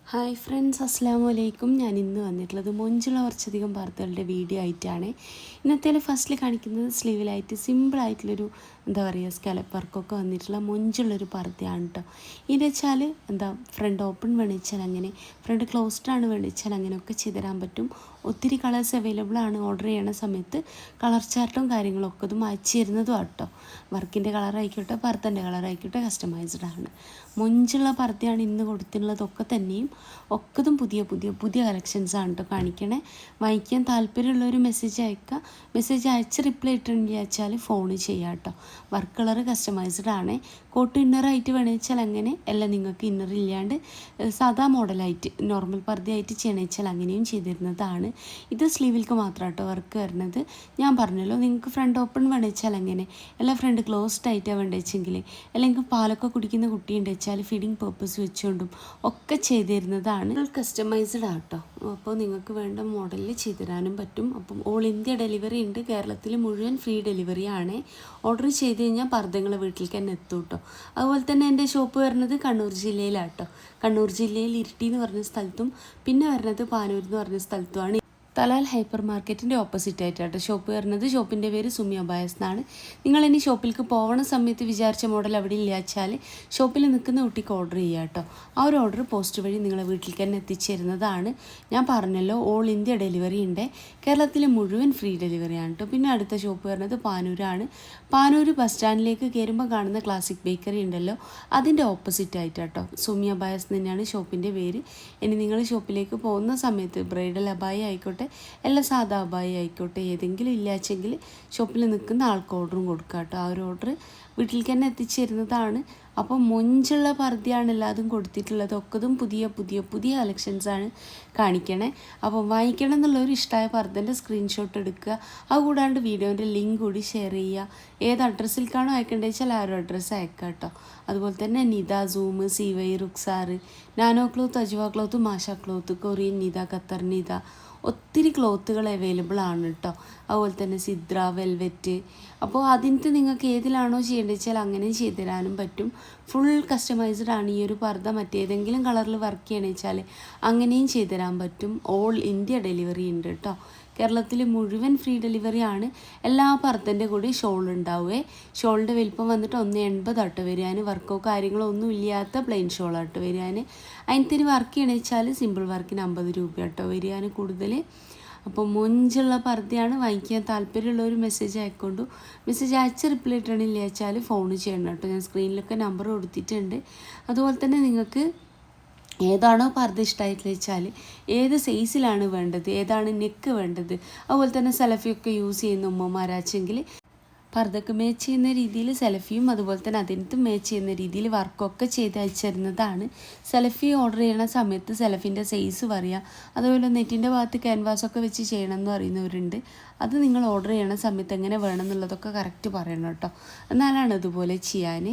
Hi friends, അസ്സലാമു അലൈക്കും. ഞാൻ ഇന്ന് വന്നിട്ടുള്ളത് മൊഞ്ചുള്ള കുറച്ചധികം വാർത്തകളുടെ വീഡിയോ ആയിട്ടാണ്. ഇന്നത്തേൽ ഫസ്റ്റിൽ കാണിക്കുന്നത് സ്ലീവിലായിട്ട് സിമ്പിളായിട്ടുള്ളൊരു എന്താ പറയുക സ്കാലപ്പ് വർക്കൊക്കെ വന്നിട്ടുള്ള മൊഞ്ചുള്ളൊരു പർദ്ദയാണ് കേട്ടോ. ഇത് വെച്ചാൽ ഫ്രണ്ട് ഓപ്പൺ വേണിച്ചാൽ അങ്ങനെ, ഫ്രണ്ട് ക്ലോസ്ഡ് ആണ് വേണിച്ചാൽ അങ്ങനെയൊക്കെ ചെയ്തുതരാൻ പറ്റും. ഒത്തിരി കളേഴ്സ് അവൈലബിൾ ആണ്. ഓർഡർ ചെയ്യണ സമയത്ത് കളർ ചാർട്ടും കാര്യങ്ങളൊക്കെ ഇതും അയച്ചു തരുന്നതും ആട്ടോ. വർക്കിൻ്റെ കളറായിക്കോട്ടെ പർദ്ദൻ്റെ കളറായിക്കോട്ടെ കസ്റ്റമൈസ്ഡ് ആണ്. മൊഞ്ചുള്ള പർദ്ദയാണ് ഇന്ന് കൊടുത്തിട്ടുള്ളതൊക്കെ തന്നെയും. ഒക്കതും പുതിയ പുതിയ പുതിയ കളക്ഷൻസാണ് കേട്ടോ കാണിക്കണേ. വാങ്ങിക്കാൻ താല്പര്യമുള്ളൊരു മെസ്സേജ് അയക്കുക. മെസ്സേജ് അയച്ച് റിപ്ലൈ ഇട്ടുണ്ടെങ്കിൽ അയച്ചാൽ ഫോൺ ചെയ്യാം കേട്ടോ. വർക്ക് കളർ കസ്റ്റമൈസ്ഡ് ആണ്. കോട്ട് ഇന്നറായിട്ട് വേണമെച്ചാൽ അങ്ങനെ, എല്ലാം നിങ്ങൾക്ക് ഇന്നർ ഇല്ലാണ്ട് സാധാ മോഡലായിട്ട് നോർമൽ പർദ്ദയായിട്ട് ചെയ്യണമെച്ചാൽ അങ്ങനെയും ചെയ്തിരുന്നതാണ്. ഇത് സ്ലീവിൽക്ക് മാത്രം കേട്ടോ വർക്ക് വരുന്നത്. ഞാൻ പറഞ്ഞല്ലോ നിങ്ങൾക്ക് ഫ്രണ്ട് ഓപ്പൺ വേണമെച്ചാൽ അങ്ങനെ, എല്ലാം ഫ്രണ്ട് ക്ലോസ്ഡ് ആയിട്ടാണ് വേണ്ടതെങ്കിൽ, അല്ലെങ്കിൽ പാലൊക്കെ കുടിക്കുന്ന കുട്ടിയുണ്ട് വെച്ചാൽ ഫീഡിങ് പർപ്പസ് വെച്ചുകൊണ്ടും ഒക്കെ ചെയ്തിരുന്നതാണ്. കസ്റ്റമൈസ്ഡ് ആട്ടോ. അപ്പോൾ നിങ്ങൾക്ക് വേണ്ട മോഡലിൽ ചെയ്തുതരാനും പറ്റും. അപ്പം ഓൾ ഇന്ത്യ ഡെലിവറി ഉണ്ട്. കേരളത്തിൽ മുഴുവൻ ഫ്രീ ഡെലിവറി ആണ്. ഓർഡർ ചെയ്ത് കഴിഞ്ഞാൽ പർദ്ദങ്ങൾ വീട്ടിലേക്ക് തന്നെ എത്തും കേട്ടോ. അതുപോലെ തന്നെ എൻ്റെ ഷോപ്പ് വരുന്നത് കണ്ണൂർ ജില്ലയിലാട്ടോ. കണ്ണൂർ ജില്ലയിൽ ഇരിട്ടി എന്ന് പറഞ്ഞ സ്ഥലത്തും പിന്നെ വരുന്നത് പാനൂർ എന്ന് പറഞ്ഞ സ്ഥലത്തുമാണ്. തലാൽ ഹൈപ്പർ മാർക്കറ്റിൻ്റെ ഓപ്പോസിറ്റ് ആയിട്ടാട്ടോ ഷോപ്പ് വരുന്നത്. ഷോപ്പിൻ്റെ പേര് സുമിയ ബയസ് എന്നാണ്. നിങ്ങളിനി ഷോപ്പിലേക്ക് പോകണ സമയത്ത് വിചാരിച്ച മോഡൽ അവിടെ ഇല്ല വെച്ചാൽ ഷോപ്പിൽ നിൽക്കുന്ന കുട്ടിക്ക് ഓർഡർ ചെയ്യുക കേട്ടോ. ആ ഒരു ഓർഡർ പോസ്റ്റ് വഴി നിങ്ങളെ വീട്ടിലേക്ക് തന്നെ എത്തിച്ചേരുന്നതാണ്. ഞാൻ പറഞ്ഞല്ലോ ഓൾ ഇന്ത്യ ഡെലിവറി ഉണ്ട്. കേരളത്തിൽ മുഴുവൻ ഫ്രീ ഡെലിവറിയാണ് കേട്ടോ. പിന്നെ അടുത്ത ഷോപ്പ് വരുന്നത് പാനൂരാണ്. പാനൂർ ബസ് സ്റ്റാൻഡിലേക്ക് കയറുമ്പോൾ കാണുന്ന ക്ലാസിക് ബേക്കറി ഉണ്ടല്ലോ, അതിൻ്റെ ഓപ്പോസിറ്റ് ആയിട്ടാട്ടോ. സുമിയ ബയസ് തന്നെയാണ് ഷോപ്പിൻ്റെ പേര്. ഇനി നിങ്ങൾ ഷോപ്പിലേക്ക് പോകുന്ന സമയത്ത് ബ്രൈഡൽ അബായ ആയിക്കോട്ടെ, എല്ലാ സാധാ അബായ ആയിക്കോട്ടെ, ഏതെങ്കിലും ഇല്ലാച്ചെങ്കിൽ ഷോപ്പിൽ നിൽക്കുന്ന ആൾക്ക് ഓർഡറും കൊടുക്കുക കേട്ടോ. ആ ഒരു ഓർഡർ വീട്ടിലേക്ക് തന്നെ എത്തിച്ചേരുന്നതാണ്. അപ്പോൾ മൊഞ്ചുള്ള പർദ്ദയാണ് എല്ലാതും കൊടുത്തിട്ടുള്ളത്. ഒക്കതും പുതിയ പുതിയ പുതിയ കളക്ഷൻസാണ് കാണിക്കണേ. അപ്പോൾ വാങ്ങിക്കണം എന്നുള്ളൊരു ഇഷ്ടമായ പർദ്ദൻ്റെ സ്ക്രീൻഷോട്ട് എടുക്കുക. അതുകൂടാണ്ട് വീഡിയോൻ്റെ ലിങ്ക് കൂടി ഷെയർ ചെയ്യുക. ഏത് അഡ്രസ്സിലേക്കാണോ അയക്കേണ്ടത് വെച്ചാൽ ആ ഒരു അഡ്രസ്സ് അയക്കുക കേട്ടോ. അതുപോലെ തന്നെ Nida, zoom, CY, Ruksar, nano cloth, Ajwa cloth, Masha cloth, Korean Nida, Qatar Nida, ഒത്തിരി ക്ലോത്തുകൾ അവൈലബിൾ ആണ് കേട്ടോ. അതുപോലെ തന്നെ സിദ്ര, വെൽവെറ്റ്. അപ്പോൾ അതിനകത്ത് നിങ്ങൾക്ക് ഏതിലാണോ ചെയ്യേണ്ടത് വെച്ചാൽ അങ്ങനെ ചെയ്തു തരാനും പറ്റും. ഫുൾ കസ്റ്റമൈസ്ഡ് ആണ് ഈ ഒരു പർദ്ദ. മറ്റേതെങ്കിലും കളറിൽ വർക്ക് ചെയ്യണമെന്ന് വെച്ചാൽ അങ്ങനെയും ചെയ്തു തരാൻ പറ്റും. ഓൾ ഇന്ത്യ ഡെലിവറി ഉണ്ട് കേട്ടോ. കേരളത്തിൽ മുഴുവൻ ഫ്രീ ഡെലിവറി ആണ്. എല്ലാ പർദ്ദൻ്റെ കൂടി ഷോൾ ഉണ്ടാവുകയെ. ഷോളിൻ്റെ വലിപ്പം വന്നിട്ട് 1.80 ആട്ടോ വരികയാണ്. വർക്കോ കാര്യങ്ങളോ ഒന്നും ഇല്ലാത്ത പ്ലെയിൻ ഷോളാട്ടോ വരികയാണ്. അതിനത്തിന് വർക്ക് ചെയ്യണമെന്ന് വെച്ചാൽ സിമ്പിൾ വർക്കിന് 50 രൂപ ആട്ടോ വരികയാണ് കൂടുതൽ. അപ്പോൾ മൊഞ്ചുള്ള പർദ്ദയാണ്. വാങ്ങിക്കാൻ താല്പര്യമുള്ളൊരു മെസ്സേജ് അയക്കൊണ്ടു. മെസ്സേജ് അയച്ച് റിപ്ലൈ ഇട്ടണില്ല വെച്ചാൽ ഫോൺ ചെയ്യണം കേട്ടോ. ഞാൻ സ്ക്രീനിലൊക്കെ നമ്പർ കൊടുത്തിട്ടുണ്ട്. അതുപോലെ തന്നെ നിങ്ങൾക്ക് ഏതാണോ പർദ്ദ ഇഷ്ടമായിട്ട് വെച്ചാൽ ഏത് സൈസിലാണ് വേണ്ടത്, ഏതാണ് നെക്ക് വേണ്ടത്, അതുപോലെ തന്നെ സെലഫിയൊക്കെ യൂസ് ചെയ്യുന്ന ഉമ്മമാരാച്ചെങ്കിൽ പർദ്ദക്ക് മാച്ച് ചെയ്യുന്ന രീതിയിൽ സെലഫിയും അതുപോലെ തന്നെ അതിനകത്ത് മാച്ച് ചെയ്യുന്ന രീതിയിൽ വർക്കൊക്കെ ചെയ്ത് അയച്ചു തരുന്നതാണ്. സെലഫി ഓർഡർ ചെയ്യണ സമയത്ത് സെലഫിൻ്റെ സൈസ് പറയുക. അതുപോലെ നെറ്റിൻ്റെ ഭാഗത്ത് ക്യാൻവാസൊക്കെ വെച്ച് ചെയ്യണമെന്ന് പറയുന്നവരുണ്ട്. അത് നിങ്ങൾ ഓർഡർ ചെയ്യണ സമയത്ത് എങ്ങനെ വേണം എന്നുള്ളതൊക്കെ കറക്റ്റ് പറയണം കേട്ടോ. എന്നാലാണ് അതുപോലെ ചെയ്യാൻ.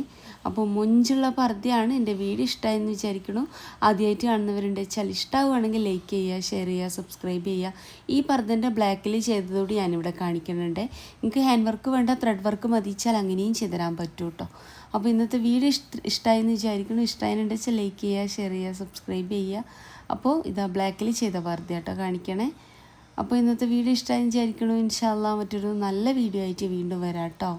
അപ്പോൾ മൊഞ്ചുള്ള പർദ്ദയാണ്. എൻ്റെ വീഡിയോ ഇഷ്ടമായെന്ന് വിചാരിക്കണം. ആദ്യമായിട്ട് കാണുന്നവരുണ്ട് വെച്ചാൽ ഇഷ്ടമാവുകയാണെങ്കിൽ ലൈക്ക് ചെയ്യുക, ഷെയർ ചെയ്യുക, സബ്സ്ക്രൈബ് ചെയ്യുക. ഈ പർദ്ദൻ്റെ ബ്ലാക്കിൽ ചെയ്തതോടെ ഞാനിവിടെ കാണിക്കുന്നുണ്ട്. നിങ്ങൾക്ക് ഹാൻഡ് വർക്ക് വേണ്ട ത്രെഡ് വർക്ക് മതിച്ചാൽ അങ്ങനെയും ചെയ്തു തരാൻ പറ്റും കേട്ടോ. അപ്പോൾ ഇന്നത്തെ വീഡിയോ ഇഷ്ടമായെന്ന് വിചാരിക്കണം. ഇഷ്ടമായെന്നുണ്ട് വെച്ചാൽ ലൈക്ക് ചെയ്യുക, ഷെയർ ചെയ്യുക, സബ്സ്ക്രൈബ് ചെയ്യുക. അപ്പോൾ ഇതാ ബ്ലാക്കിൽ ചെയ്ത പർദ്ദ കേട്ടോ കാണിക്കണേ. അപ്പോൾ ഇന്നത്തെ വീഡിയോ ഇഷ്ടമായെന്ന് വിചാരിക്കണം. ഇൻഷാ അല്ലാഹ് മറ്റൊരു നല്ല വീഡിയോ ആയിട്ട് വീണ്ടും വരാം കേട്ടോ.